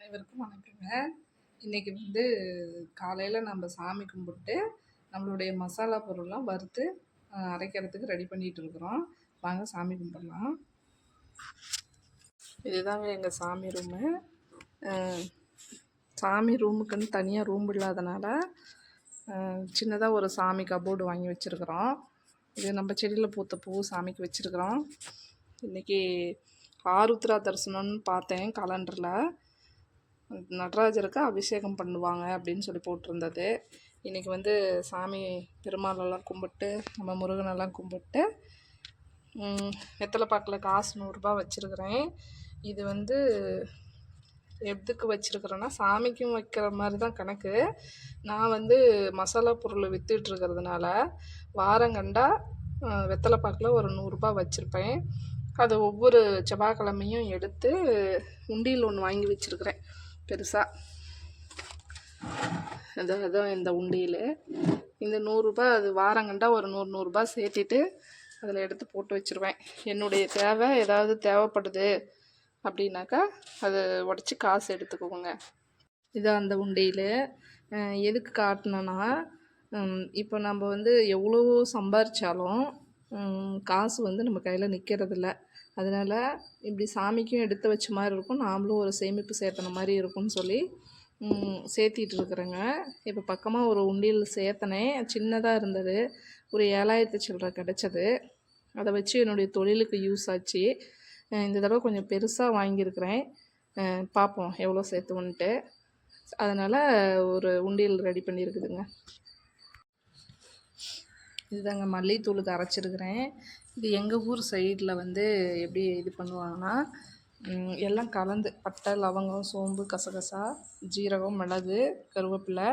அனைவருக்கும் வணக்கங்க. இன்றைக்கி வந்து காலையில் நம்ம சாமி கும்பிட்டு நம்மளுடைய மசாலா பொருள்லாம் வறுத்து அரைக்கிறதுக்கு ரெடி பண்ணிகிட்டு இருக்கிறோம். வாங்க சாமி கும்பிடலாம். இதுதாங்க எங்கள் சாமி ரூமு. சாமி ரூமுக்குன்னு தனியாக ரூம் இல்லாதனால சின்னதாக ஒரு சாமி கபோர்டு வாங்கி வச்சுருக்குறோம். இது நம்ம செடியில் பூத்த பூ சாமிக்கு வச்சுருக்குறோம். இன்றைக்கி ஆருத்ரா தரிசனம்னு பார்த்தேன் காலண்டரில். நடராஜருக்கு அபிஷேகம் பண்ணுவாங்க அப்படின்னு சொல்லி போட்டிருந்தது. இன்றைக்கி வந்து சாமி பெருமாளெல்லாம் கும்பிட்டு நம்ம முருகனெல்லாம் கும்பிட்டு வெத்தலை பாக்கில் காசு 100 ரூபா வச்சுருக்கிறேன். இது வந்து எதுக்கு வச்சுருக்குறேன்னா சாமிக்கும் வைக்கிற மாதிரி தான் கணக்கு. நான் வந்து மசாலா பொருள் விற்றுட்ருக்கிறதுனால வாரங்கண்டா வெத்தலை பாக்கில் ஒரு 100 ரூபா வச்சுருப்பேன். அதை ஒவ்வொரு செவ்வாய்க்கிழமையும் எடுத்து உண்டியல் ஒன்று வாங்கி வச்சுருக்கிறேன் பெருசாக. அதான் இந்த உண்டியல். இந்த 100 ரூபா அது வாரங்கண்டா ஒரு 100 ரூபா சேர்த்திட்டு அதில் எடுத்து போட்டு வச்சுருவேன். என்னுடைய தேவை ஏதாவது தேவைப்படுது அப்படின்னாக்கா அதை உடச்சி காசு எடுத்துக்குவோங்க. இதான் அந்த உண்டியல். எதுக்கு காட்டினேன்னா, இப்போ நம்ம வந்து எவ்வளோ சம்பாரித்தாலும் காசு வந்து நம்ம கையில் நிற்கிறதில்ல. அதனால் இப்படி சாமிக்கும் எடுத்து வச்ச மாதிரி இருக்கும், நாமளும் ஒரு சேமிப்பு சேர்த்தன மாதிரி இருக்கும்னு சொல்லி சேர்த்திட்டு இருக்கிறேங்க. இப்போ பக்கமாக ஒரு உண்டியல் சேர்த்தனேன். சின்னதாக இருந்தது, ஒரு 7000 சில்லற கிடச்சது. அதை வச்சு என்னுடைய தொழிலுக்கு யூஸ் ஆச்சு. இந்த தடவை கொஞ்சம் பெருசாக வாங்கியிருக்கிறேன். பார்ப்போம் எவ்வளோ சேர்த்துவன்ட்டு. அதனால் ஒரு உண்டியல் ரெடி பண்ணியிருக்குதுங்க. இதுதாங்க மல்லித்தூளுக்கு அரைச்சிருக்கிறேன். இது எங்கள் ஊர் சைடில் வந்து எப்படி இது பண்ணுவாங்கன்னா, எல்லாம் கலந்து பட்டை, லவங்கம், சோம்பு, கசகசா, ஜீரகம், மிளகு, கருவேப்பிலை,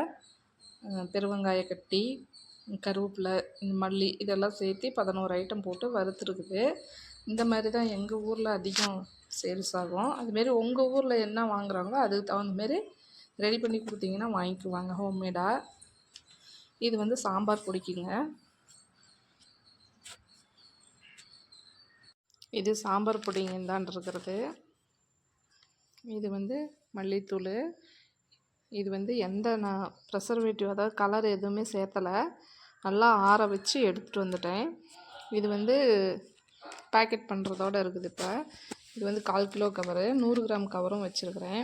பெருவெங்காய கட்டி, கருவேப்பிலை, மல்லி இதெல்லாம் சேர்த்து 11 ஐட்டம் போட்டு வறுத்துருக்குது. இந்த மாதிரி தான் எங்கள் ஊரில் அதிகம் சேல்ஸ் ஆகும். அதுமாரி உங்கள் ஊரில் என்ன வாங்குகிறாங்களோ அதுக்கு தகுந்தமாரி ரெடி பண்ணி கொடுத்தீங்கன்னா வாங்கிக்குவாங்க ஹோம்மேடாக. இது வந்து சாம்பார் பொடிக்குங்க. இது சாம்பார் பொடிங்கன்னு இருக்கிறது. இது வந்து மல்லித்தூள். இது வந்து நான் ப்ரெசர்வேட்டிவ் அதாவது கலர் எதுவுமே சேர்த்தலை. நல்லா ஆற வச்சு எடுத்துகிட்டு வந்துட்டேன். இது வந்து பேக்கெட் பண்ணுறதோடு இருக்குது. இப்போ இது வந்து 1/4 கிலோ கவரு, 100 கிராம் கவரும் வச்சுருக்கிறேன்.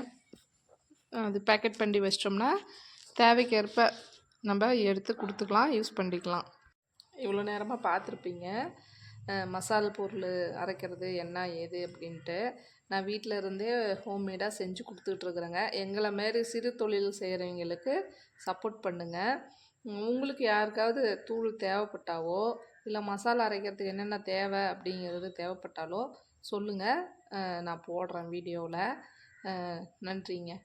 அது பேக்கெட் பண்ணி வச்சிட்டோம்னா தேவைக்கேற்ப நம்ம எடுத்து கொடுத்துக்கலாம், யூஸ் பண்ணிக்கலாம். இவ்வளோ நேரமாக பார்த்துருப்பீங்க மசால் பொருள் அரைக்கிறது என்ன ஏது அப்படின்ட்டு. நான் வீட்டில் இருந்தே ஹோம்மேடாக செஞ்சு கொடுத்துட்ருக்குறேங்க. எங்களை மாரி சிறு தொழில் செய்கிறவங்களுக்கு சப்போர்ட் பண்ணுங்கள். உங்களுக்கு யாருக்காவது தூள் தேவைப்பட்டாவோ இல்லை மசாலா அரைக்கிறதுக்கு என்னென்ன தேவை அப்படிங்கிறது தேவைப்பட்டாலோ சொல்லுங்கள், நான் போடுறேன் வீடியோவில். நன்றிங்க.